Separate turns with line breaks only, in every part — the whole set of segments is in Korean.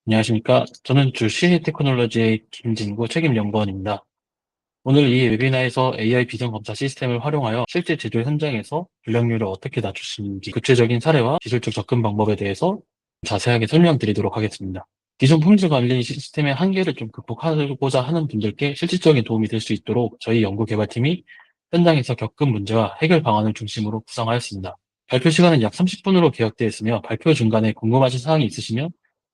안녕하십니까. 저는 주 CA 테크놀로지의 김진구 책임연구원입니다. 오늘 이 웨비나에서 AI 비전 검사 시스템을 활용하여 실제 제조 현장에서 불량률을 어떻게 낮출 수 있는지 구체적인 사례와 기술적 접근 방법에 대해서 자세하게 설명드리도록 하겠습니다. 기존 품질 관리 시스템의 한계를 좀 극복하고자 하는 분들께 실질적인 도움이 될 수 있도록 저희 연구개발팀이 현장에서 겪은 문제와 해결 방안을 중심으로 구성하였습니다. 발표 시간은 약 30분으로 계획되어 있으며 발표 중간에 궁금하신 사항이 있으시면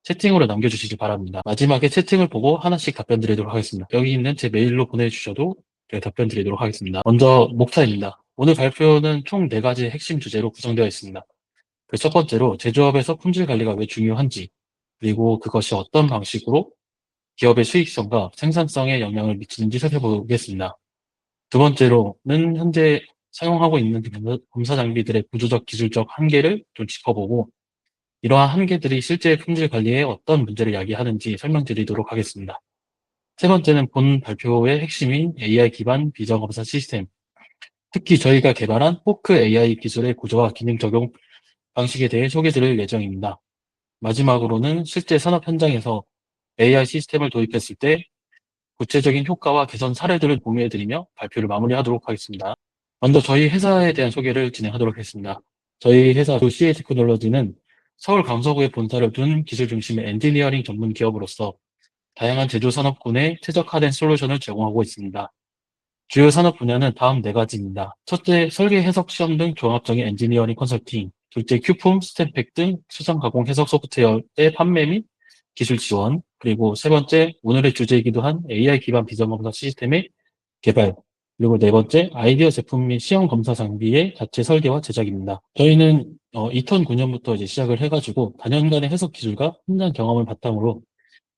채팅으로 남겨주시기 바랍니다. 마지막에 채팅을 보고 하나씩 답변 드리도록 하겠습니다. 여기 있는 제 메일로 보내주셔도 제가 답변 드리도록 하겠습니다. 먼저 목차입니다. 오늘 발표는 총 4가지 핵심 주제로 구성되어 있습니다. 그 첫 번째로 제조업에서 품질 관리가 왜 중요한지, 그리고 그것이 어떤 방식으로 기업의 수익성과 생산성에 영향을 미치는지 살펴보겠습니다. 두 번째로는 현재 사용하고 있는 검사 장비들의 구조적 기술적 한계를 좀 짚어보고 이러한 한계들이 실제 품질 관리에 어떤 문제를 야기하는지 설명드리도록 하겠습니다. 세 번째는 본 발표의 핵심인 AI 기반 비전 검사 시스템, 특히 저희가 개발한 포크 AI 기술의 구조와 기능 적용 방식에 대해 소개드릴 예정입니다. 마지막으로는 실제 산업 현장에서 AI 시스템을 도입했을 때 구체적인 효과와 개선 사례들을 공유해드리며 발표를 마무리하도록 하겠습니다. 먼저 저희 회사에 대한 소개를 진행하도록 하겠습니다. 저희 회사 CA 테크놀로지는 서울 강서구에 본사를 둔 기술 중심의 엔지니어링 전문 기업으로서 다양한 제조 산업군에 최적화된 솔루션을 제공하고 있습니다. 주요 산업 분야는 다음 4가지입니다. 첫째, 설계 해석 시험 등 종합적인 엔지니어링 컨설팅. 둘째, 큐품, 스탬팩 등 수상 가공 해석 소프트웨어의 판매 및 기술 지원. 그리고 세 번째, 오늘의 주제이기도 한 AI 기반 비전 검사 시스템의 개발. 그리고 네 번째, 아이디어 제품 및 시험 검사 장비의 자체 설계와 제작입니다. 저희는 2009년부터 이제 시작을 해가지고 다년간의 해석 기술과 현장 경험을 바탕으로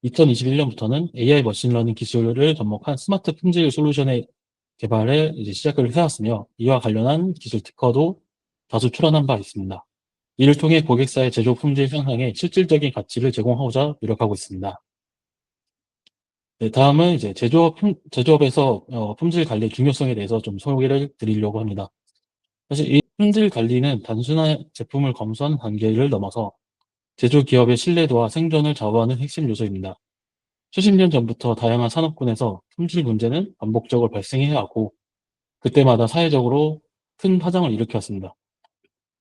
2021년부터는 AI 머신러닝 기술을 접목한 스마트 품질 솔루션의 개발에 이제 시작을 해왔으며 이와 관련한 기술 특허도 다수 출원한 바 있습니다. 이를 통해 고객사의 제조 품질 향상에 실질적인 가치를 제공하고자 노력하고 있습니다. 네, 다음은 이제 제조업에서 품질 관리의 중요성에 대해서 좀 소개를 드리려고 합니다. 사실 이 품질 관리는 단순한 제품을 검수하는 단계를 넘어서 제조 기업의 신뢰도와 생존을 좌우하는 핵심 요소입니다. 수십 년 전부터 다양한 산업군에서 품질 문제는 반복적으로 발생해야 하고 그때마다 사회적으로 큰 파장을 일으켰습니다.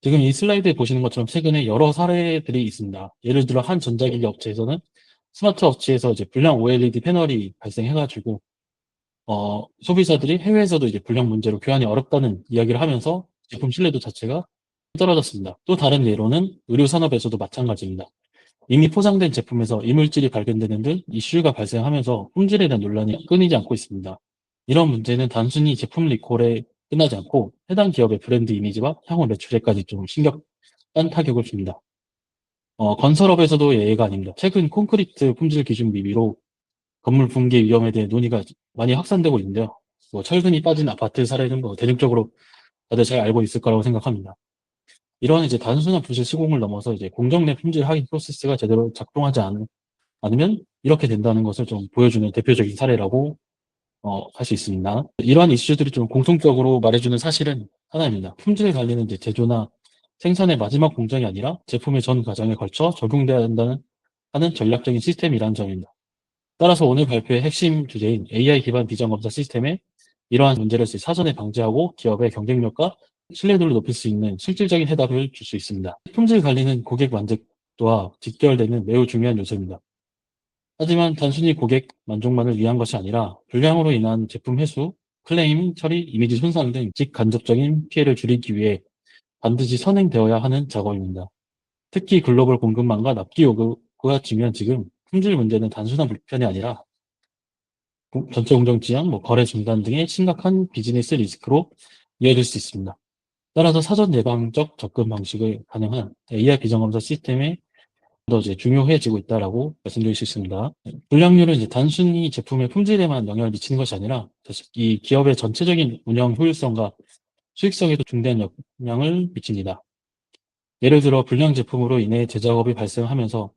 지금 이 슬라이드에 보시는 것처럼 최근에 여러 사례들이 있습니다. 예를 들어 한 전자기기 업체에서는 스마트 워치에서 이제 불량 OLED 패널이 발생해가지고 소비자들이 해외에서도 이제 불량 문제로 교환이 어렵다는 이야기를 하면서 제품 신뢰도 자체가 떨어졌습니다. 또 다른 예로는 의료 산업에서도 마찬가지입니다. 이미 포장된 제품에서 이물질이 발견되는 등 이슈가 발생하면서 품질에 대한 논란이 끊이지 않고 있습니다. 이런 문제는 단순히 제품 리콜에 끝나지 않고 해당 기업의 브랜드 이미지와 향후 매출에까지 좀 심각한 타격을 줍니다. 건설업에서도 예외가 아닙니다. 최근 콘크리트 품질 기준 미비로 건물 붕괴 위험에 대해 논의가 많이 확산되고 있는데요. 뭐 철근이 빠진 아파트 사례는 뭐 대중적으로 다들 잘 알고 있을 거라고 생각합니다. 이런 이제 단순한 부실 시공을 넘어서 이제 공정 내 품질 확인 프로세스가 제대로 작동하지 않으면 이렇게 된다는 것을 좀 보여주는 대표적인 사례라고 할 수 있습니다. 이러한 이슈들이 좀 공통적으로 말해주는 사실은 하나입니다. 품질 관리는 이제 제조나 생산의 마지막 공정이 아니라 제품의 전 과정에 걸쳐 적용돼야 한다는 하는 전략적인 시스템이라는 점입니다. 따라서 오늘 발표의 핵심 주제인 AI 기반 비전 검사 시스템에 이러한 문제를 사전에 방지하고 기업의 경쟁력과 신뢰도를 높일 수 있는 실질적인 해답을 줄 수 있습니다. 품질 관리는 고객 만족도와 직결되는 매우 중요한 요소입니다. 하지만 단순히 고객 만족만을 위한 것이 아니라 불량으로 인한 제품 회수, 클레임 처리, 이미지 손상 등 직간접적인 피해를 줄이기 위해 반드시 선행되어야 하는 작업입니다. 특히 글로벌 공급망과 납기 요구가 중요한 지금 품질 문제는 단순한 불편이 아니라 전체 공정 지연, 거래 중단 등의 심각한 비즈니스 리스크로 이어질 수 있습니다. 따라서 사전 예방적 접근 방식을 가능한 AI 비전검사 시스템에 더 이제 중요해지고 있다라고 말씀드릴 수 있습니다. 불량률은 이제 단순히 제품의 품질에만 영향을 미치는 것이 아니라 이 기업의 전체적인 운영 효율성과 수익성에도 중대한 영향을 미칩니다. 예를 들어 불량 제품으로 인해 제작업이 발생하면서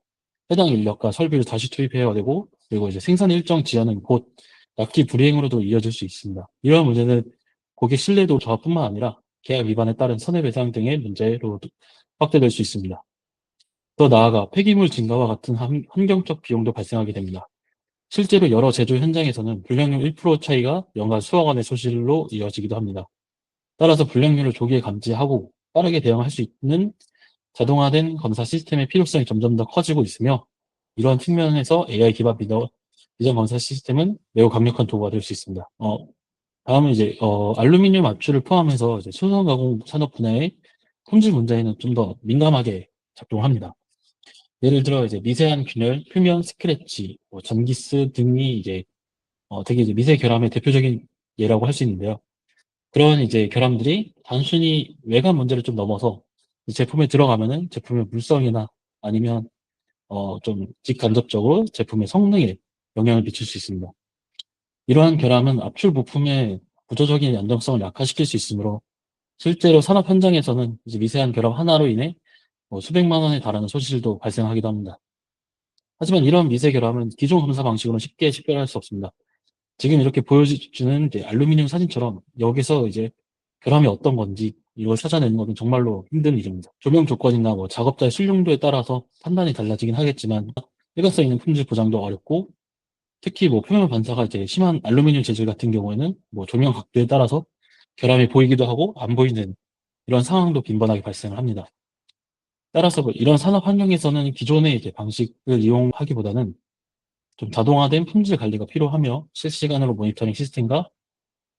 해당 인력과 설비를 다시 투입해야 되고 그리고 이제 생산 일정 지연은 곧 납기 불이행으로도 이어질 수 있습니다. 이러한 문제는 고객 신뢰도 저하뿐만 아니라 계약 위반에 따른 손해배상 등의 문제로 확대될 수 있습니다. 더 나아가 폐기물 증가와 같은 환경적 비용도 발생하게 됩니다. 실제로 여러 제조 현장에서는 불량률 1% 차이가 연간 수억 원의 손실로 이어지기도 합니다. 따라서 불량률을 조기에 감지하고 빠르게 대응할 수 있는 자동화된 검사 시스템의 필요성이 점점 더 커지고 있으며, 이러한 측면에서 AI 기반 비전 검사 시스템은 매우 강력한 도구가 될 수 있습니다. 다음은 이제 알루미늄 압출을 포함해서 이제 수성 가공 산업 분야의 품질 문제에는 좀 더 민감하게 작동합니다. 예를 들어 이제 미세한 균열, 표면 스크래치, 전기스 등이 이제 되게 이제 미세 결함의 대표적인 예라고 할 수 있는데요. 그런 이제 결함들이 단순히 외관 문제를 좀 넘어서 이 제품에 들어가면은 제품의 물성이나 아니면 좀 직간접적으로 제품의 성능에 영향을 미칠 수 있습니다. 이러한 결함은 압출 부품의 구조적인 안정성을 약화시킬 수 있으므로 실제로 산업 현장에서는 이제 미세한 결함 하나로 인해 수백만 원에 달하는 손실도 발생하기도 합니다. 하지만 이런 미세 결함은 기존 검사 방식으로는 쉽게 식별할 수 없습니다. 지금 이렇게 보여주는 이제 알루미늄 사진처럼 여기서 이제 결함이 어떤 건지 이걸 찾아내는 것은 정말로 힘든 일입니다. 조명 조건이나 작업자의 순용도에 따라서 판단이 달라지긴 하겠지만 일관성 있는 품질 보장도 어렵고, 특히 표면 반사가 이제 심한 알루미늄 재질 같은 경우에는 조명 각도에 따라서 결함이 보이기도 하고 안 보이는 이런 상황도 빈번하게 발생을 합니다. 따라서 이런 산업 환경에서는 기존의 이제 방식을 이용하기보다는 좀 자동화된 품질 관리가 필요하며, 실시간으로 모니터링 시스템과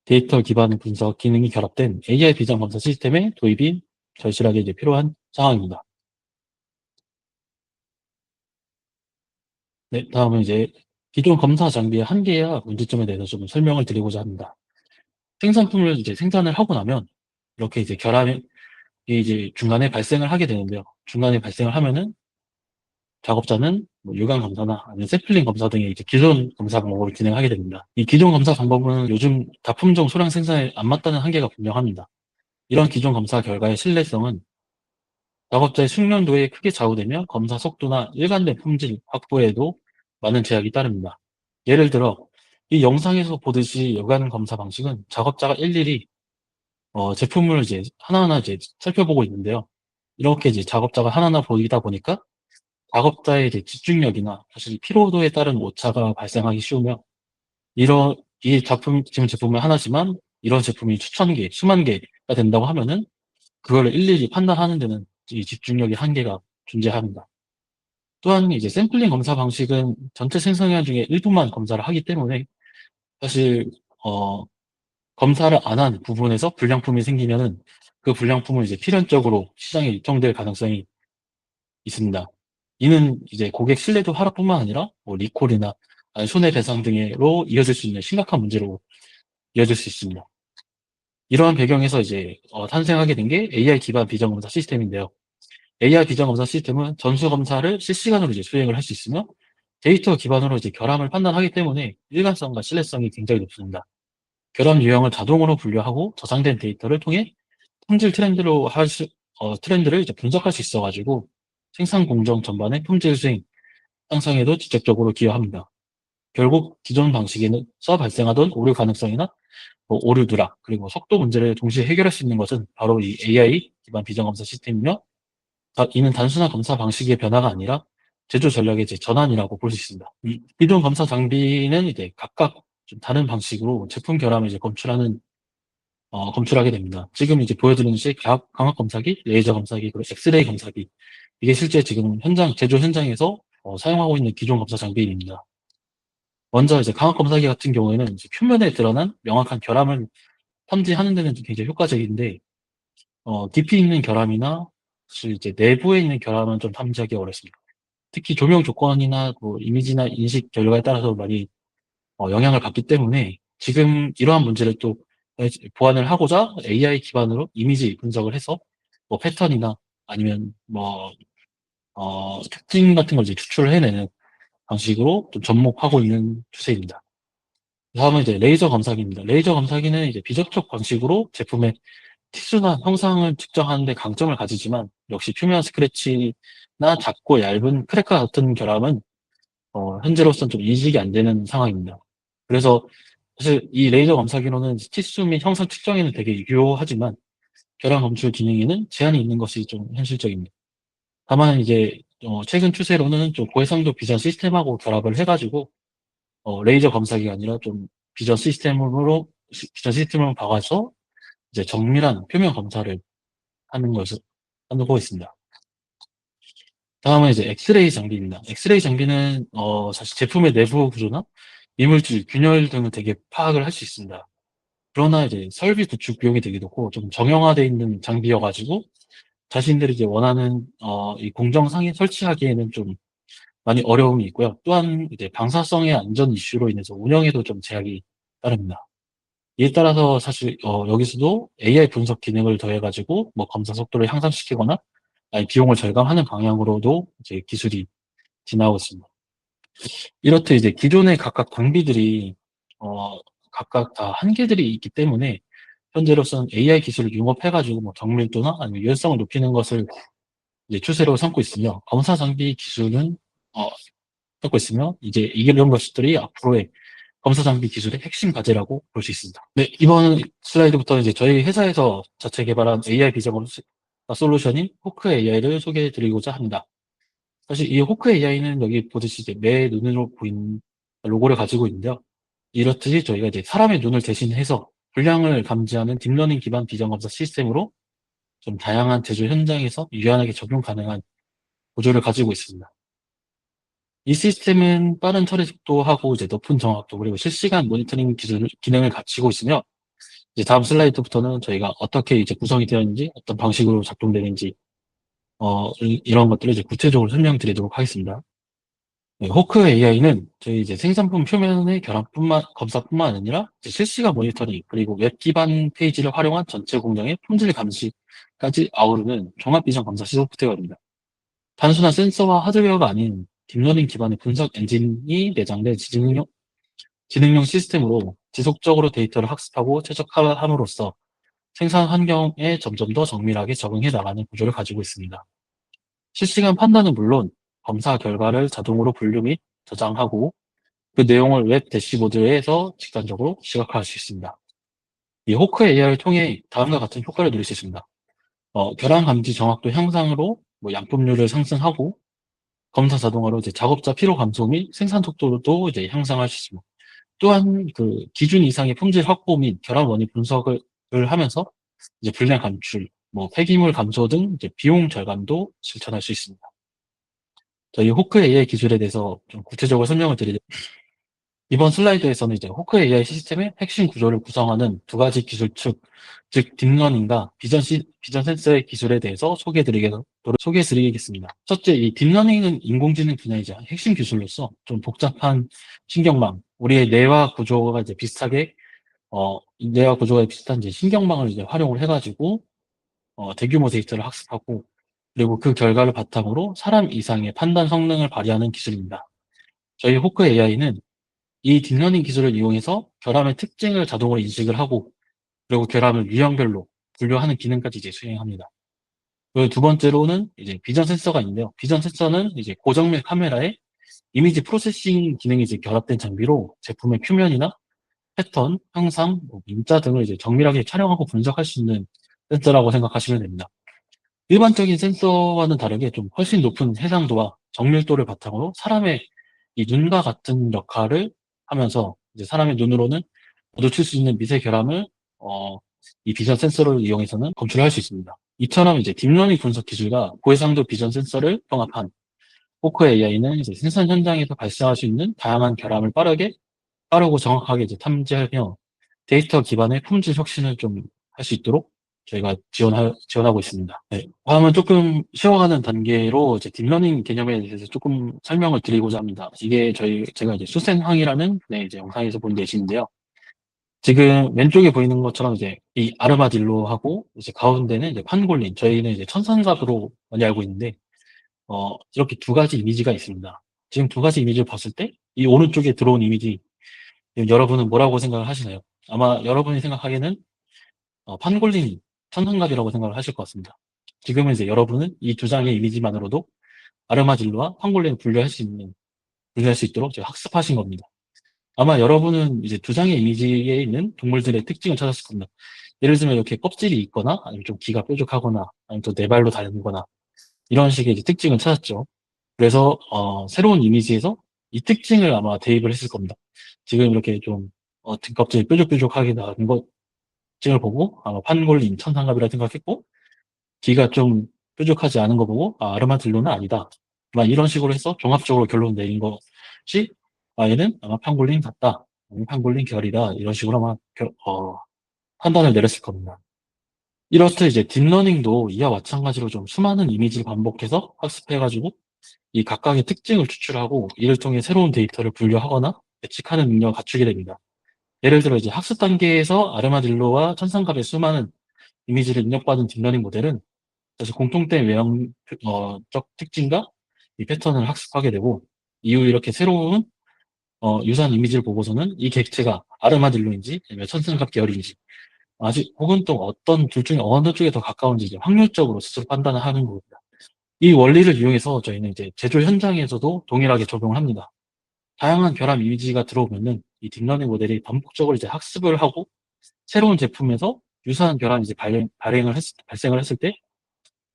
데이터 기반 분석 기능이 결합된 AI 비전 검사 시스템의 도입이 절실하게 이제 필요한 상황입니다. 네, 다음은 이제 기존 검사 장비의 한계와 문제점에 대해서 좀 설명을 드리고자 합니다. 생산품을 이제 생산을 하고 나면 이렇게 이제 결함이 이제 중간에 발생을 하게 되는데요. 중간에 발생을 하면은 작업자는 유관 검사나 아니면 샘플링 검사 등의 이제 기존 검사 방법을 진행하게 됩니다. 이 기존 검사 방법은 요즘 다품종 소량 생산에 안 맞다는 한계가 분명합니다. 이런 기존 검사 결과의 신뢰성은 작업자의 숙련도에 크게 좌우되며 검사 속도나 일관된 품질 확보에도 많은 제약이 따릅니다. 예를 들어 이 영상에서 보듯이 여관 검사 방식은 작업자가 일일이 제품을 이제 하나하나 이제 살펴보고 있는데요. 이렇게 이제 작업자가 하나하나 보이다 보니까 작업자의 이제 집중력이나 사실 피로도에 따른 오차가 발생하기 쉬우며, 이 작품, 지금 제품은 하나지만 이런 제품이 수천 개, 수만 개가 된다고 하면은 그걸 일일이 판단하는 데는 이 집중력의 한계가 존재합니다. 또한 이제 샘플링 검사 방식은 전체 생산량 중에 일부만 검사를 하기 때문에 사실 검사를 안 한 부분에서 불량품이 생기면은 그 불량품은 이제 필연적으로 시장에 유통될 가능성이 있습니다. 이는 이제 고객 신뢰도 하락뿐만 아니라 리콜이나 손해배상 등으로 이어질 수 있는 심각한 문제로 이어질 수 있습니다. 이러한 배경에서 이제 탄생하게 된 게 AI 기반 비전검사 시스템인데요. AI 비전검사 시스템은 전수검사를 실시간으로 이제 수행을 할 수 있으며 데이터 기반으로 이제 결함을 판단하기 때문에 일관성과 신뢰성이 굉장히 높습니다. 결함 유형을 자동으로 분류하고 저장된 데이터를 통해 품질 트렌드를 이제 분석할 수 있어가지고 생산 공정 전반의 품질 수행 향상에도 직접적으로 기여합니다. 결국 기존 방식에서 발생하던 오류 가능성이나 오류 누락, 그리고 속도 문제를 동시에 해결할 수 있는 것은 바로 이 AI 기반 비전 검사 시스템이며, 이는 단순한 검사 방식의 변화가 아니라 제조 전략의 이제 전환이라고 볼 수 있습니다. 이 기존 검사 장비는 이제 각각 좀 다른 방식으로 제품 결함을 이제 검출하게 됩니다. 지금 이제 보여드리는 시 광학 검사기, 레이저 검사기, 그리고 엑스레이 검사기. 이게 실제 지금 제조 현장에서 사용하고 있는 기존 검사 장비입니다. 먼저 이제 광학 검사기 같은 경우에는 이제 표면에 드러난 명확한 결함을 탐지하는 데는 좀 굉장히 효과적인데, 깊이 있는 결함이나 사실 이제 내부에 있는 결함은 좀 탐지하기 어렵습니다. 특히 조명 조건이나 이미지나 인식 결과에 따라서 많이 영향을 받기 때문에 지금 이러한 문제를 또 보완을 하고자 AI 기반으로 이미지 분석을 해서 패턴이나 아니면 특징 같은 걸 이제 추출을 해내는 방식으로 좀 접목하고 있는 추세입니다. 다음은 이제 레이저 검사기입니다. 레이저 검사기는 이제 비접촉 방식으로 제품의 특수나 형상을 측정하는 데 강점을 가지지만, 역시 표면 스크래치나 작고 얇은 크랙과 같은 결함은 현재로서는 좀 인식이 안 되는 상황입니다. 그래서 사실 이 레이저 검사기로는 치수 및 형상 측정에는 되게 유효하지만 결함 검출 기능에는 제한이 있는 것이 좀 현실적입니다. 다만 이제 최근 추세로는 좀 고해상도 비전 시스템하고 결합을 해가지고, 레이저 검사기가 아니라 좀 비전 시스템으로 박아서 이제 정밀한 표면 검사를 하는 것을 하고 있습니다. 다음은 이제 엑스레이 장비입니다. 엑스레이 장비는 사실 제품의 내부 구조나 이물질, 균열 등을 되게 파악을 할 수 있습니다. 그러나 이제 설비 구축 비용이 되게 높고 좀 정형화되어 있는 장비여가지고 자신들이 이제 원하는 이 공정상에 설치하기에는 좀 많이 어려움이 있고요. 또한 이제 방사성의 안전 이슈로 인해서 운영에도 좀 제약이 따릅니다. 이에 따라서 사실 여기서도 AI 분석 기능을 더해가지고 뭐 검사 속도를 향상시키거나 아니 비용을 절감하는 방향으로도 이제 기술이 지나고 있습니다. 이렇듯 이제 기존의 각각 장비들이 어, 각각 다 한계들이 있기 때문에 현재로서는 AI 기술을 융합해가지고 뭐 정밀도나 아니면 유연성을 높이는 것을 이제 추세로 삼고 있으며 검사 장비 기술은 어, 삼고 있으며 이제 이런 것들이 앞으로의 검사 장비 기술의 핵심 과제라고 볼 수 있습니다. 네, 이번 슬라이드부터 이제 저희 회사에서 자체 개발한 AI 비전 솔루션인 호크 AI를 소개해 드리고자 합니다. 사실 이 호크 AI는 여기 보듯이 이제 매 눈으로 보이는 로고를 가지고 있는데요. 이렇듯이 저희가 이제 사람의 눈을 대신해서 불량을 감지하는 딥러닝 기반 비전 검사 시스템으로 좀 다양한 제조 현장에서 유연하게 적용 가능한 구조를 가지고 있습니다. 이 시스템은 빠른 처리 속도하고 이제 높은 정확도 그리고 실시간 모니터링 기능을 갖추고 있으며 이제 다음 슬라이드부터는 저희가 어떻게 이제 구성이 되어 있는지 어떤 방식으로 작동되는지 이런 것들을 이제 구체적으로 설명드리도록 하겠습니다. 네, 호크 AI는 저희 이제 생산품 표면의 검사뿐만 아니라 이제 실시간 모니터링 그리고 웹 기반 페이지를 활용한 전체 공정의 품질 감시까지 아우르는 종합 비전 검사 소프트웨어입니다. 단순한 센서와 하드웨어가 아닌 딥러닝 기반의 분석 엔진이 내장된 지능형 시스템으로 지속적으로 데이터를 학습하고 최적화함으로써 생산 환경에 점점 더 정밀하게 적응해 나가는 구조를 가지고 있습니다. 실시간 판단은 물론 검사 결과를 자동으로 분류 및 저장하고 그 내용을 웹 대시보드에서 직관적으로 시각화할 수 있습니다. 이 호크 AI를 통해 다음과 같은 효과를 누릴 수 있습니다. 결함 감지 정확도 향상으로 뭐 양품률을 상승하고 검사 자동화로 이제 작업자 피로 감소 및 생산 속도도 이제 향상할 수 있습니다. 또한 그 기준 이상의 품질 확보 및 결함 원인 분석을 하면서 이제 불량 감출, 뭐 폐기물 감소 등 이제 비용 절감도 실천할 수 있습니다. 저희 호크 AI 기술에 대해서 좀 구체적으로 설명을 드리면 이번 슬라이드에서는 이제 호크 AI 시스템의 핵심 구조를 구성하는 두 가지 기술축, 즉 딥러닝과 비전 센서의 기술에 대해서 소개해드리겠습니다. 첫째, 이 딥러닝은 인공지능 분야이자 핵심 기술로서 좀 복잡한 신경망, 우리의 뇌와 구조가 비슷한 이제 신경망을 이제 활용을 해가지고 대규모 데이터를 학습하고 그리고 그 결과를 바탕으로 사람 이상의 판단 성능을 발휘하는 기술입니다. 저희 호크 AI는 이 딥러닝 기술을 이용해서 결함의 특징을 자동으로 인식을 하고 그리고 결함을 유형별로 분류하는 기능까지 이제 수행합니다. 그리고 두 번째로는 이제 비전 센서가 있는데요. 비전 센서는 이제 고정밀 카메라에 이미지 프로세싱 기능이 이제 결합된 장비로 제품의 표면이나 패턴, 형상, 뭐 문자 등을 이제 정밀하게 촬영하고 분석할 수 있는 센서라고 생각하시면 됩니다. 일반적인 센서와는 다르게 좀 훨씬 높은 해상도와 정밀도를 바탕으로 사람의 이 눈과 같은 역할을 하면서 이제 사람의 눈으로는 마주칠 수 있는 미세 결함을 어, 이 비전 센서를 이용해서는 검출할 수 있습니다. 이처럼 이제 딥러닝 분석 기술과 고해상도 비전 센서를 통합한 호크 AI는 이제 생산 현장에서 발생할 수 있는 다양한 결함을 빠르고 정확하게 이제 탐지하며 데이터 기반의 품질 혁신을 좀 할 수 있도록 저희가 지원하고 있습니다. 네. 다음은 조금 쉬어가는 단계로 이제 딥러닝 개념에 대해서 조금 설명을 드리고자 합니다. 이게 제가 이제 수센황이라는 네, 이제 영상에서 본 예시인데요. 지금 왼쪽에 보이는 것처럼 이제 이 아르마딜로하고 이제 가운데는 이제 판골린, 저희는 이제 천상갑으로 많이 알고 있는데, 이렇게 두 가지 이미지가 있습니다. 지금 두 가지 이미지를 봤을 때, 이 오른쪽에 들어온 이미지, 여러분은 뭐라고 생각을 하시나요? 아마 여러분이 생각하기에는 판골린 천상갑이라고 생각을 하실 것 같습니다. 지금은 이제 여러분은 이 두 장의 이미지만으로도 아르마딜로와 판골린을 분류할 수 있도록 제가 학습하신 겁니다. 아마 여러분은 이제 두 장의 이미지에 있는 동물들의 특징을 찾았을 겁니다. 예를 들면 이렇게 껍질이 있거나 아니면 좀 귀가 뾰족하거나 아니면 또 네 발로 다니거나 이런 식의 이제 특징을 찾았죠. 그래서 새로운 이미지에서 이 특징을 아마 대입을 했을 겁니다. 지금 이렇게 좀 등껍질이 뾰족뾰족하게 나는 특징을 보고 아마 판골린, 천상갑이라 생각했고, 귀가 좀 뾰족하지 않은 거 보고 아르마딜로는 아니다. 아마 이런 식으로 해서 종합적으로 결론 내린 것이 얘는 아마 판골린 같다. 아니면 판골린 결이다. 이런 식으로 아마 판단을 내렸을 겁니다. 이렇듯 이제 딥러닝도 이와 마찬가지로 좀 수많은 이미지를 반복해서 학습해가지고 이 각각의 특징을 추출하고 이를 통해 새로운 데이터를 분류하거나 예측하는 능력을 갖추게 됩니다. 예를 들어 이제 학습 단계에서 아르마딜로와 천상갑의 수많은 이미지를 입력받은 딥러닝 모델은 사실 공통된 외형적 특징과 이 패턴을 학습하게 되고 이후 이렇게 새로운 유사한 이미지를 보고서는 이 객체가 아르마딜로인지 아니면 천상갑 계열인지 아직 혹은 또 어떤 둘 중에 어느 쪽에 더 가까운지 이제 확률적으로 스스로 판단을 하는 겁니다. 이 원리를 이용해서 저희는 이제 제조 현장에서도 동일하게 적용을 합니다. 다양한 결함 이미지가 들어오면은 이 딥러닝 모델이 반복적으로 이제 학습을 하고 새로운 제품에서 유사한 결함이 이제 발생을 했을 때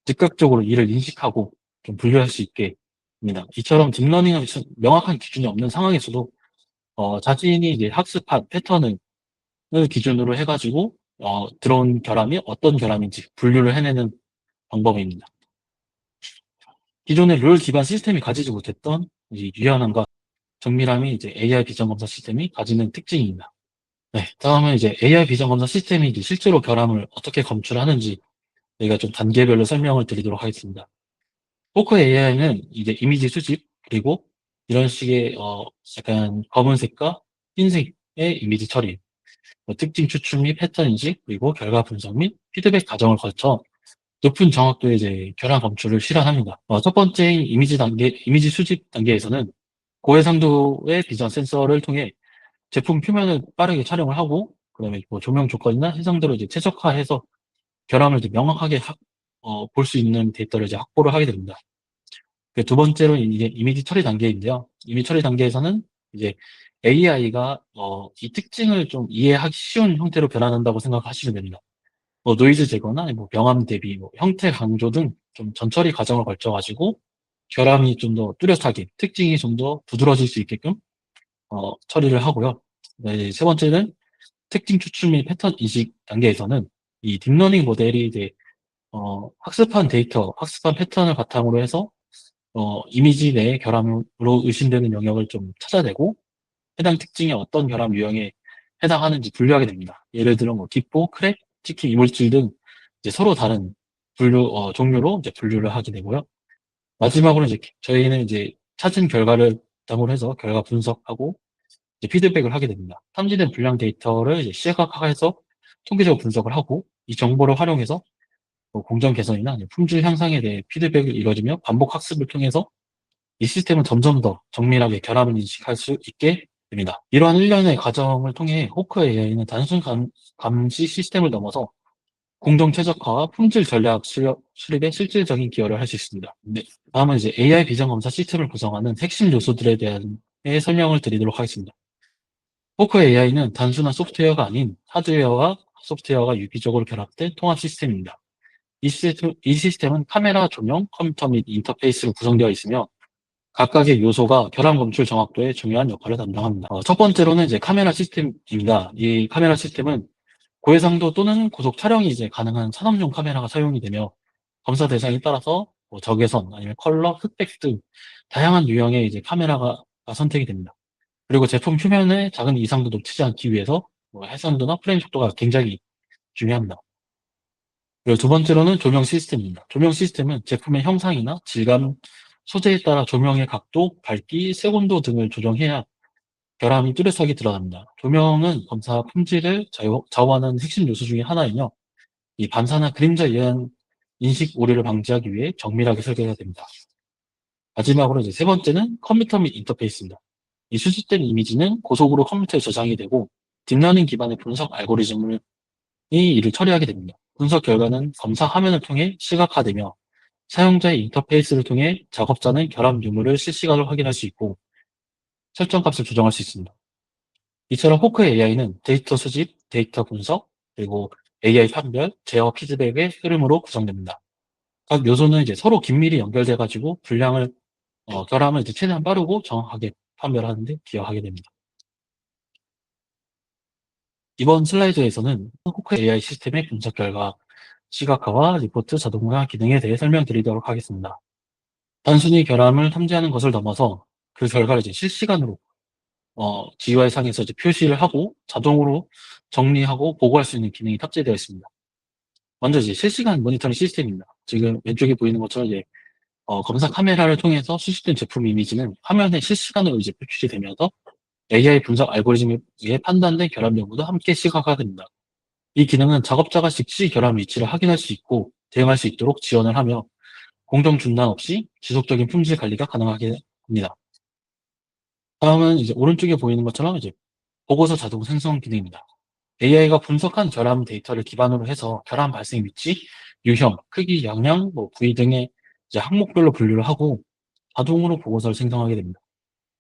즉각적으로 이를 인식하고 좀 분류할 수 있게 합니다. 이처럼 딥러닝은 명확한 기준이 없는 상황에서도 자신이 이제 학습한 패턴을 기준으로 해가지고 들어온 결함이 어떤 결함인지 분류를 해내는 방법입니다. 기존의 룰 기반 시스템이 가지지 못했던 이 유연함과 정밀함이 이제 AI 비전 검사 시스템이 가지는 특징입니다. 네, 다음은 이제 AI 비전 검사 시스템이 이제 실제로 결함을 어떻게 검출하는지 저희가 좀 단계별로 설명을 드리도록 하겠습니다. 포커 AI는 이제 이미지 수집 그리고 이런 식의 약간 검은색과 흰색의 이미지 처리, 특징 추출 및 패턴 인식 그리고 결과 분석 및 피드백 과정을 거쳐 높은 정확도의 이제 결함 검출을 실현합니다. 첫 번째 이미지 수집 단계에서는 고해상도의 비전 센서를 통해 제품 표면을 빠르게 촬영을 하고, 그다음에 뭐 조명 조건이나 해상도를 이제 최적화해서 결함을 이제 명확하게 볼 수 있는 데이터를 이제 확보를 하게 됩니다. 두 번째로 이제 이미지 처리 단계인데요. 이미지 처리 단계에서는 이제 AI가 이 특징을 좀 이해하기 쉬운 형태로 변환한다고 생각하시면 됩니다. 뭐 노이즈 제거나 뭐 명암 대비, 뭐 형태 강조 등 좀 전처리 과정을 거쳐가지고 결함이 좀 더 뚜렷하게, 특징이 좀 더 두드러질 수 있게끔 처리를 하고요. 네, 세 번째는 특징 추출 및 패턴 인식 단계에서는 이 딥러닝 모델이 이제 학습한 데이터, 학습한 패턴을 바탕으로 해서 이미지 내의 결함으로 의심되는 영역을 좀 찾아내고 해당 특징이 어떤 결함 유형에 해당하는지 분류하게 됩니다. 예를 들어 뭐 기포, 크랙, 특히 이물질 등 이제 서로 다른 종류로 이제 분류를 하게 되고요. 마지막으로 이제 저희는 이제 찾은 결과를 바탕으로 해서 결과 분석하고 이제 피드백을 하게 됩니다. 탐지된 불량 데이터를 이제 시각화해서 통계적으로 분석을 하고 이 정보를 활용해서 뭐 공정 개선이나 아니면 품질 향상에 대해 피드백을 이루어지며 반복 학습을 통해서 이 시스템은 점점 더 정밀하게 결함을 인식할 수 있게 됩니다. 이러한 일련의 과정을 통해 호크 AI는 단순 감시 시스템을 넘어서 공정 최적화와 품질 전략 수립에 실질적인 기여를 할 수 있습니다. 네. 다음은 이제 AI 비전 검사 시스템을 구성하는 핵심 요소들에 대한 설명을 드리도록 하겠습니다. 호크 AI는 단순한 소프트웨어가 아닌 하드웨어와 소프트웨어가 유기적으로 결합된 통합 시스템입니다. 이 시스템은 카메라, 조명, 컴퓨터 및 인터페이스로 구성되어 있으며 각각의 요소가 결함 검출 정확도에 중요한 역할을 담당합니다. 첫 번째로는 이제 카메라 시스템입니다. 이 카메라 시스템은 고해상도 또는 고속 촬영이 이제 가능한 산업용 카메라가 사용이 되며 검사 대상에 따라서 뭐 적외선 아니면 컬러, 흑백 등 다양한 유형의 이제 카메라가 선택이 됩니다. 그리고 제품 표면에 작은 이상도 놓치지 않기 위해서 뭐 해상도나 프레임 속도가 굉장히 중요합니다. 그리고 두 번째로는 조명 시스템입니다. 조명 시스템은 제품의 형상이나 질감, 소재에 따라 조명의 각도, 밝기, 색온도 등을 조정해야 결함이 뚜렷하게 드러납니다. 조명은 검사 품질을 좌우하는 핵심 요소 중에 하나이며 이 반사나 그림자에 의한 인식 오류를 방지하기 위해 정밀하게 설계가 됩니다. 마지막으로 이제 세 번째는 컴퓨터 및 인터페이스입니다. 이 수집된 이미지는 고속으로 컴퓨터에 저장이 되고 딥러닝 기반의 분석 알고리즘이 이를 처리하게 됩니다. 분석 결과는 검사 화면을 통해 시각화되며 사용자의 인터페이스를 통해 작업자는 결함 유무를 실시간으로 확인할 수 있고 설정 값을 조정할 수 있습니다. 이처럼 호크 AI는 데이터 수집, 데이터 분석, 그리고 AI 판별, 제어 피드백의 흐름으로 구성됩니다. 각 요소는 이제 서로 긴밀히 연결돼 가지고 분량을 결함을 이제 최대한 빠르고 정확하게 판별하는 데 기여하게 됩니다. 이번 슬라이드에서는 호크 AI 시스템의 분석 결과, 시각화와 리포트 자동화 기능에 대해 설명드리도록 하겠습니다. 단순히 결함을 탐지하는 것을 넘어서 그 결과를 이제 실시간으로 GUI 상에서 이제 표시를 하고 자동으로 정리하고 보고할 수 있는 기능이 탑재되어 있습니다. 먼저 이제 실시간 모니터링 시스템입니다. 지금 왼쪽에 보이는 것처럼 이제 검사 카메라를 통해서 수집된 제품 이미지는 화면에 실시간으로 이제 표출이 되면서 AI 분석 알고리즘에 의해 판단된 결함 여부도 함께 시각화됩니다. 이 기능은 작업자가 즉시 결함 위치를 확인할 수 있고 대응할 수 있도록 지원을 하며 공정 중단 없이 지속적인 품질 관리가 가능하게 합니다. 다음은 이제 오른쪽에 보이는 것처럼 이제 보고서 자동 생성 기능입니다. AI가 분석한 결함 데이터를 기반으로 해서 결함 발생 위치, 유형, 크기, 양량, 부위 등의 이제 항목별로 분류를 하고 자동으로 보고서를 생성하게 됩니다.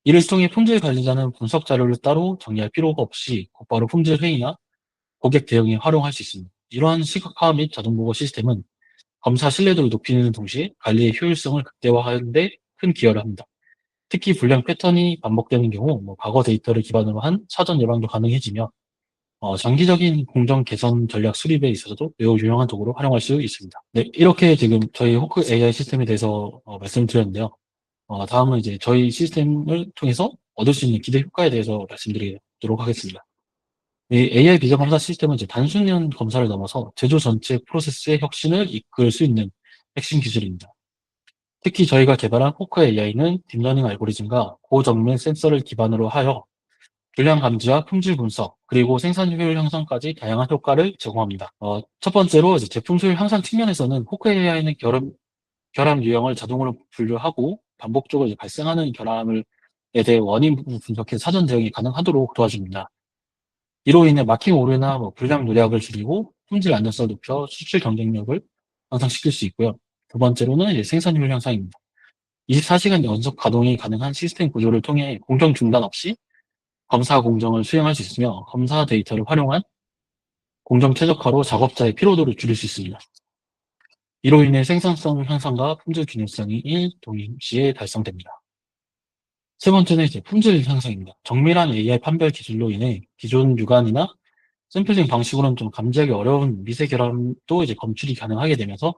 이를 통해 품질 관리자는 분석 자료를 따로 정리할 필요가 없이 곧바로 품질 회의나 고객 대응에 활용할 수 있습니다. 이러한 시각화 및 자동 보고 시스템은 검사 신뢰도를 높이는 동시에 관리의 효율성을 극대화하는 데 큰 기여를 합니다. 특히 불량 패턴이 반복되는 경우 과거 데이터를 기반으로 한 사전 예방도 가능해지며 장기적인 공정 개선 전략 수립에 있어서도 매우 유용한 도구로 활용할 수 있습니다. 네, 이렇게 지금 저희 호크 AI 시스템에 대해서 말씀을 드렸는데요. 다음은 이제 저희 시스템을 통해서 얻을 수 있는 기대 효과에 대해서 말씀드리도록 하겠습니다. 이 AI 비전 검사 시스템은 이제 단순한 검사를 넘어서 제조 전체 프로세스의 혁신을 이끌 수 있는 핵심 기술입니다. 특히 저희가 개발한 호크 AI는 딥러닝 알고리즘과 고정밀 센서를 기반으로 하여 불량 감지와 품질 분석, 그리고 생산 효율 향상까지 다양한 효과를 제공합니다. 첫 번째로 이제 제품 효율 향상 측면에서는 호크 AI는 결함 유형을 자동으로 분류하고 반복적으로 이제 발생하는 결함에 대해 원인 분석해 사전 대응이 가능하도록 도와줍니다. 이로 인해 마킹 오류나 불량 누락을 줄이고 품질 안전성을 높여 수출 경쟁력을 향상시킬 수 있고요. 두 번째로는 이제 생산율 향상입니다. 24시간 연속 가동이 가능한 시스템 구조를 통해 공정 중단 없이 검사 공정을 수행할 수 있으며 검사 데이터를 활용한 공정 최적화로 작업자의 피로도를 줄일 수 있습니다. 이로 인해 생산성 향상과 품질 균형성이 동시에 달성됩니다. 세 번째는 이제 품질 향상입니다. 정밀한 AI 판별 기술로 인해 기존 육안이나 샘플링 방식으로는 좀 감지하기 어려운 미세 결함도 이제 검출이 가능하게 되면서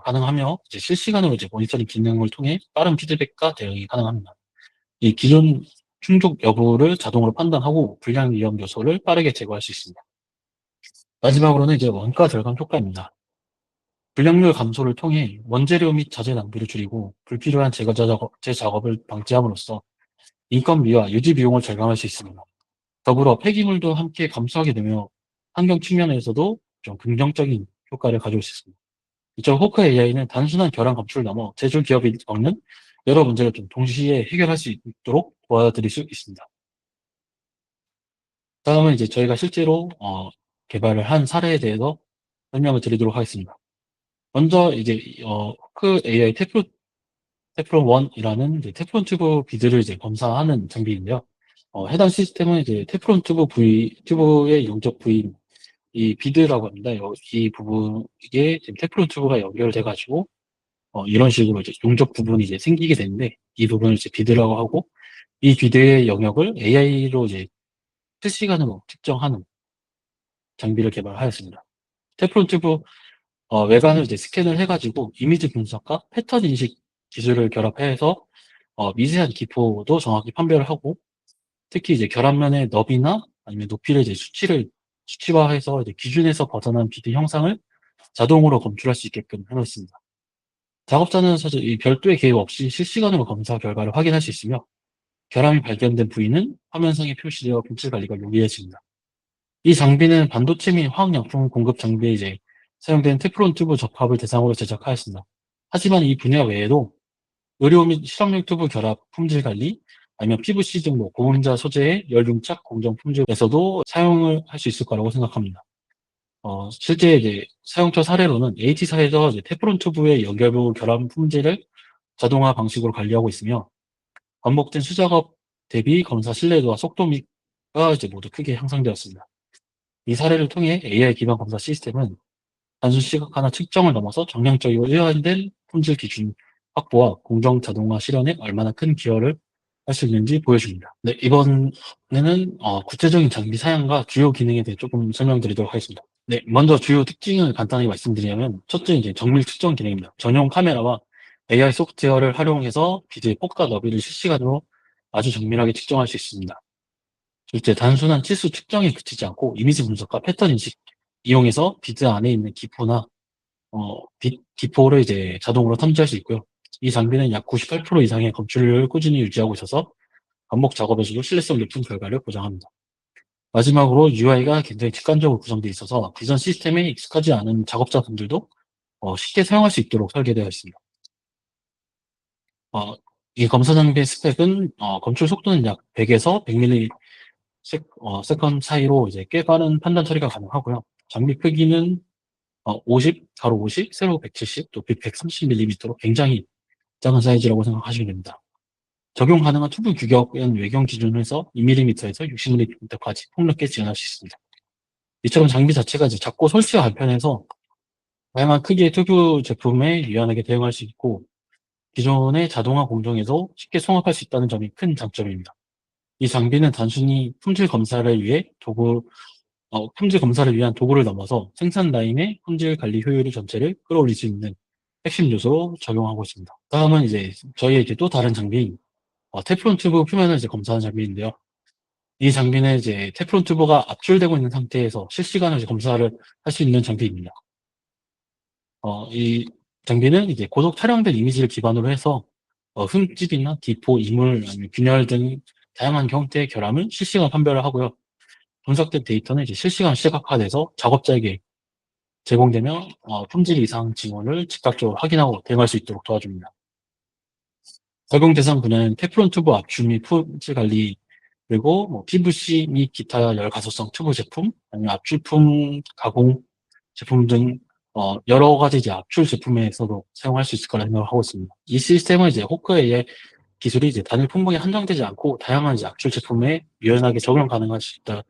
가능하며 이제 실시간으로 이제 모니터링 기능을 통해 빠른 피드백과 대응이 가능합니다. 이 기존 충족 여부를 자동으로 판단하고 불량 위험 요소를 빠르게 제거할 수 있습니다. 마지막으로는 이제 원가 절감 효과입니다. 불량률 감소를 통해 원재료 및 자재 낭비를 줄이고 불필요한 재작업을 방지함으로써 인건비와 유지 비용을 절감할 수 있습니다. 더불어 폐기물도 함께 감소하게 되며 환경 측면에서도 좀 긍정적인 효과를 가져올 수 있습니다. 이쪽 호크 AI는 단순한 결함 검출을 넘어 제조 기업이 겪는 여러 문제를 좀 동시에 해결할 수 있도록 도와드릴 수 있습니다. 다음은 이제 저희가 실제로 개발을 한 사례에 대해서 설명을 드리도록 하겠습니다. 먼저 이제 호크 AI 테프론 1이라는 테프론 튜브 비드를 이제 검사하는 장비인데요. 해당 시스템은 이제 테프론 튜브의 용접 부위, 이 비드라고 합니다. 이 부분에 지금 테프론 튜브가 연결돼 가지고 이런 식으로 이제 용접 부분이 이제 생기게 되는데 이 부분을 이제 비드라고 하고 이 비드의 영역을 AI로 이제 실시간으로 측정하는 장비를 개발하였습니다. 테프론 튜브 외관을 이제 스캔을 해가지고 이미지 분석과 패턴 인식 기술을 결합해서 미세한 기포도 정확히 판별을 하고 특히 이제 결합면의 너비나 아니면 높이를 이제 수치화해서 이제 기준에서 벗어난 비드 형상을 자동으로 검출할 수 있게끔 해놓습니다. 작업자는 사실 이 별도의 개입 없이 실시간으로 검사 결과를 확인할 수 있으며 결함이 발견된 부위는 화면상에 표시되어 분칠 관리가 용이해집니다. 이 장비는 반도체 및 화학약품 공급 장비에 이제 사용된 테프론 튜브 접합을 대상으로 제작하였습니다. 하지만 이 분야 외에도 의료 및 실험용 튜브 결합 품질 관리, 아니면 PVC 등 고분자 소재의 열융착 공정 품질에서도 사용을 할 수 있을 거라고 생각합니다. 실제 이제 사용처 사례로는 H사에서 이제 테프론 튜브의 연결부 결합 품질을 자동화 방식으로 관리하고 있으며 반복된 수작업 대비 검사 신뢰도와 속도 가 이제 모두 크게 향상되었습니다. 이 사례를 통해 AI 기반 검사 시스템은 단순 시각화나 측정을 넘어서 정량적이고 일관된 품질 기준 확보와 공정 자동화 실현에 얼마나 큰 기여를 할 수 있는지 보여줍니다. 네, 이번에는 구체적인 장비 사양과 주요 기능에 대해 조금 설명드리도록 하겠습니다. 네, 먼저 주요 특징을 간단히 말씀드리자면 첫째 이제 정밀 측정 기능입니다. 전용 카메라와 AI 소프트웨어를 활용해서 비드의 폭과 너비를 실시간으로 아주 정밀하게 측정할 수 있습니다. 둘째, 단순한 치수 측정에 그치지 않고 이미지 분석과 패턴 인식 이용해서 비드 안에 있는 기포나 기포를 이제 자동으로 탐지할 수 있고요. 이 장비는 약 98% 이상의 검출률을 꾸준히 유지하고 있어서 반복 작업에서도 신뢰성 높은 결과를 보장합니다. 마지막으로 UI가 굉장히 직관적으로 구성되어 있어서 기존 시스템에 익숙하지 않은 작업자분들도 쉽게 사용할 수 있도록 설계되어 있습니다. 어, 이 검사 장비의 스펙은 검출 속도는 약 100에서 100ms 세컨 사이로 이제 꽤 빠른 판단 처리가 가능하고요. 장비 크기는 50, 가로 50, 세로 170, 높이 130mm로 굉장히 작은 사이즈라고 생각하시면 됩니다. 적용 가능한 튜브 규격은 외경 기준으로 해서 2mm에서 60mm까지 폭넓게 지원할 수 있습니다. 이처럼 장비 자체가 이제 작고 설치가 간편해서 다양한 크기의 튜브 제품에 유연하게 대응할 수 있고 기존의 자동화 공정에서 쉽게 통합할 수 있다는 점이 큰 장점입니다. 이 장비는 단순히 품질 검사를 위한 도구를 넘어서 생산 라인의 품질 관리 효율 전체를 끌어올릴 수 있는 핵심 요소로 적용하고 있습니다. 다음은 이제 저희의 이제 또 다른 장비인 테프론 튜브 표면을 이제 검사하는 장비인데요. 이 장비는 이제 테프론 튜브가 압출되고 있는 상태에서 실시간으로 이제 검사를 할 수 있는 장비입니다. 이 장비는 이제 고속 촬영된 이미지를 기반으로 해서 흠집이나 기포, 이물, 아니면 균열 등 다양한 형태의 결함을 실시간 판별을 하고요. 분석된 데이터는 이제 실시간 시각화돼서 작업자에게 제공되며 품질 이상 징후를 즉각적으로 확인하고 대응할 수 있도록 도와줍니다. 적용 대상 분야는 테프론 튜브 압출 및 품질 관리, 그리고 뭐 PVC 및 기타 열 가소성 튜브 제품, 아니면 압출품 가공 제품 등 여러 가지 이제 압출 제품에서도 사용할 수 있을 거라 생각을 하고 있습니다. 이 시스템은 이제 호크의 기술이 이제 단일 품목에 한정되지 않고 다양한 이제 압출 제품에 유연하게 적용 가능할 수 있다는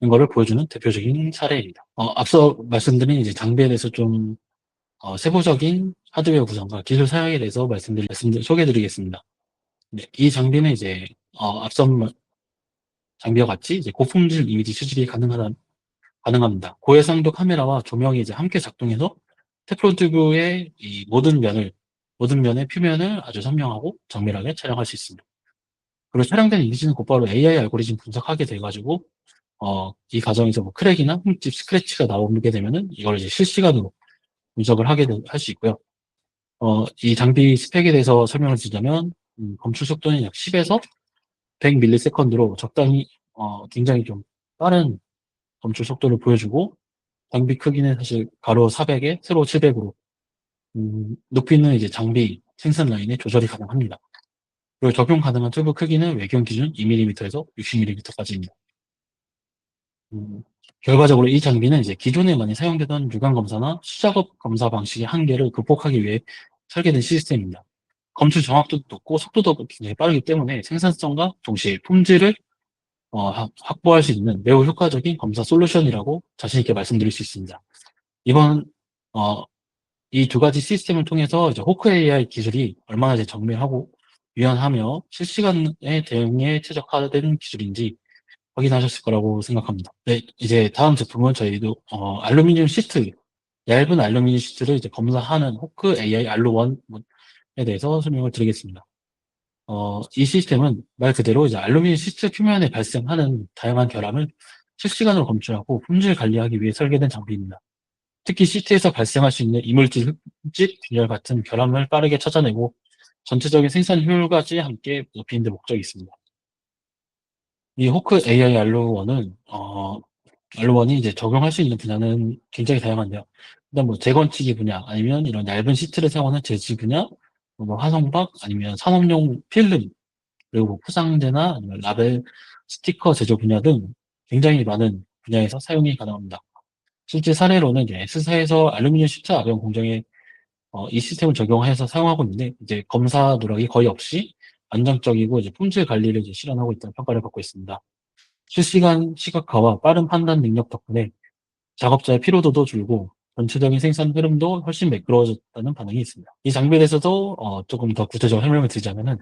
것을 보여주는 대표적인 사례입니다. 앞서 말씀드린 이제 장비에 대해서 좀 세부적인 하드웨어 구성과 기술 사양에 대해서 소개해드리겠습니다. 네, 이 장비는 이제 앞선 장비와 같이 이제 고품질 이미지 수집이 가능합니다. 고해상도 카메라와 조명이 이제 함께 작동해서 테프론 튜브의 이 모든 면의 표면을 아주 선명하고 정밀하게 촬영할 수 있습니다. 그리고 촬영된 이미지는 곧바로 AI 알고리즘 분석하게 돼가지고 이 과정에서 뭐 크랙이나 흠집, 스크래치가 나오게 되면은 이걸 이제 실시간으로 분석을 할 수 있고요. 이 장비 스펙에 대해서 설명을 드리자면 검출 속도는 약 10에서 100ms로 적당히 굉장히 좀 빠른 검출 속도를 보여주고 장비 크기는 사실 가로 400에 세로 700으로 높이는 이제 장비 생산 라인에 조절이 가능합니다. 그리고 적용 가능한 튜브 크기는 외경 기준 2mm에서 60mm까지입니다. 결과적으로 이 장비는 이제 기존에 많이 사용되던 유관 검사나 수작업 검사 방식의 한계를 극복하기 위해 설계된 시스템입니다. 검출 정확도도 높고 속도도 굉장히 빠르기 때문에 생산성과 동시에 품질을 확보할 수 있는 매우 효과적인 검사 솔루션이라고 자신 있게 말씀드릴 수 있습니다. 이번 이 두 가지 시스템을 통해서 이제 호크 AI 기술이 얼마나 이제 정밀하고 유연하며 실시간의 대응에 최적화된 기술인지 확인하셨을 거라고 생각합니다. 네, 이제 다음 제품은 저희도 알루미늄 시트, 얇은 알루미늄 시트를 이제 검사하는 호크 AI 알루원에 대해서 설명을 드리겠습니다. 이 시스템은 말 그대로 이제 알루미늄 시트 표면에 발생하는 다양한 결함을 실시간으로 검출하고 품질 관리하기 위해 설계된 장비입니다. 특히 시트에서 발생할 수 있는 이물질, 흠집, 균열 같은 결함을 빠르게 찾아내고 전체적인 생산 효율까지 함께 높이는 데 목적이 있습니다. 이 호크 AI 알루원이 이제 적용할 수 있는 분야는 굉장히 다양한데요. 일단 뭐 재건치기 분야, 아니면 이런 얇은 시트를 사용하는 제지 분야, 뭐 화성박, 아니면 산업용 필름, 그리고 뭐 포장재나 아니면 라벨, 스티커 제조 분야 등 굉장히 많은 분야에서 사용이 가능합니다. 실제 사례로는 이제 S사에서 알루미늄 시트 압연 공정에 이 시스템을 적용해서 사용하고 있는데 이제 검사 누락이 거의 없이 안정적이고 이제 품질 관리를 이제 실현하고 있다는 평가를 받고 있습니다. 실시간 시각화와 빠른 판단 능력 덕분에 작업자의 피로도도 줄고 전체적인 생산 흐름도 훨씬 매끄러워졌다는 반응이 있습니다. 이 장비에 대해서도 조금 더 구체적으로 설명을 드리자면은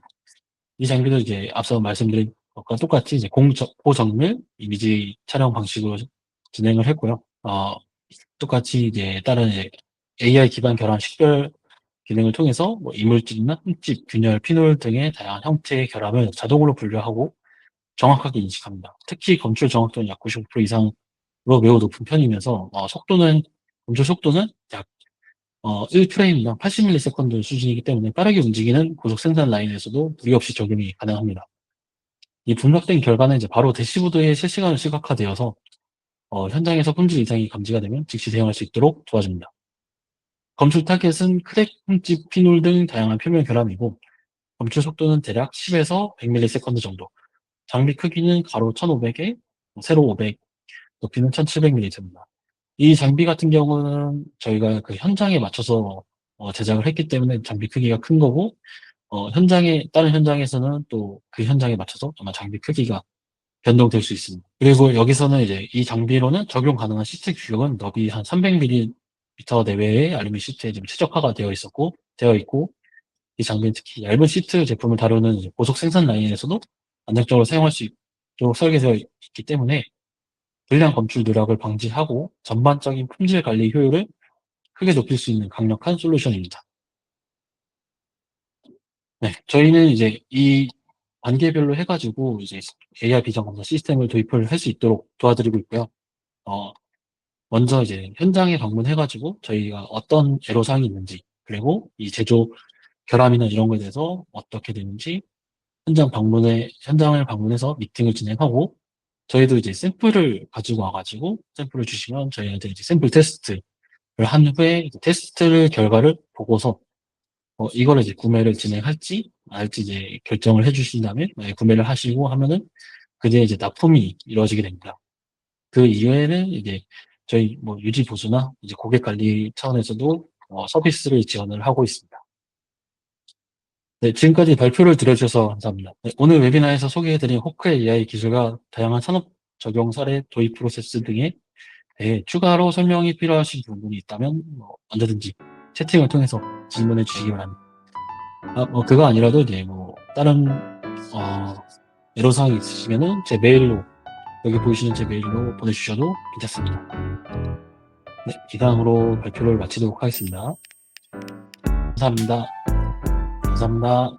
이 장비도 이제 앞서 말씀드린 것과 똑같이 이제 고정밀 이미지 촬영 방식으로 진행을 했고요. 똑같이 이제 다른 이제 AI 기반 결함 식별 기능을 통해서 뭐 이물질이나 흠집, 균열, 피놀 등의 다양한 형태의 결함을 자동으로 분류하고 정확하게 인식합니다. 특히 검출 정확도는 약 95% 이상으로 매우 높은 편이면서 검출 속도는 약 1프레임당 80ms 수준이기 때문에 빠르게 움직이는 고속 생산 라인에서도 무리 없이 적용이 가능합니다. 이 분석된 결과는 이제 바로 대시보드에 실시간으로 시각화되어서 현장에서 품질 이상이 감지가 되면 즉시 대응할 수 있도록 도와줍니다. 검출 타겟은 크랙, 흠집, 피놀 등 다양한 표면 결함이고 검출 속도는 대략 10에서 100ms 정도, 장비 크기는 가로 1500에 세로 500, 높이는 1700mm입니다. 이 장비 같은 경우는 저희가 그 현장에 맞춰서 제작을 했기 때문에 장비 크기가 큰 거고, 다른 현장에서는 또 그 현장에 맞춰서 아마 장비 크기가 변동될 수 있습니다. 그리고 여기서는 이제 이 장비로는 적용 가능한 시트 규격은 너비 한 300mm 내외의 알루미늄 시트에 좀 최적화가 되어 있고, 이 장비는 특히 얇은 시트 제품을 다루는 이제 고속 생산 라인에서도 안정적으로 사용할 수 있도록 설계되어 있기 때문에 불량 검출 누락을 방지하고 전반적인 품질 관리 효율을 크게 높일 수 있는 강력한 솔루션입니다. 네, 저희는 이제 이 단계별로 해가지고 이제 AI 비전 검사 시스템을 도입을 할 수 있도록 도와드리고 있고요. 어, 먼저 이제 현장에 방문해가지고 저희가 어떤 애로사항이 있는지, 그리고 이 제조 결함이나 이런 거에 대해서 어떻게 되는지 현장을 방문해서 미팅을 진행하고, 저희도 이제 샘플을 가지고 와가지고 샘플을 주시면 저희한테 이제 샘플 테스트를 한 후에 이제 테스트 결과를 보고서 이거를 이제 구매를 진행할지 말지 이제 결정을 해주신 다음에 만약에 구매를 하시고 하면은 그제 이제 납품이 이루어지게 됩니다. 그 이외에는 이제 저희 뭐 유지 보수나 이제 고객 관리 차원에서도 서비스를 지원을 하고 있습니다. 네, 지금까지 발표를 들어주셔서 감사합니다. 네, 오늘 웨비나에서 소개해드린 호크 AI 기술과 다양한 산업 적용 사례, 도입 프로세스 등에 대해 추가로 설명이 필요하신 부분이 있다면 언제든지 채팅을 통해서 질문해 주시기 바랍니다. 그거 아니라도 이제 뭐 다른 애로사항이 있으시면은 제 메일로, 여기 보이시는 제 메일로 보내주셔도 괜찮습니다. 네, 이상으로 발표를 마치도록 하겠습니다. 감사합니다. 감사합니다.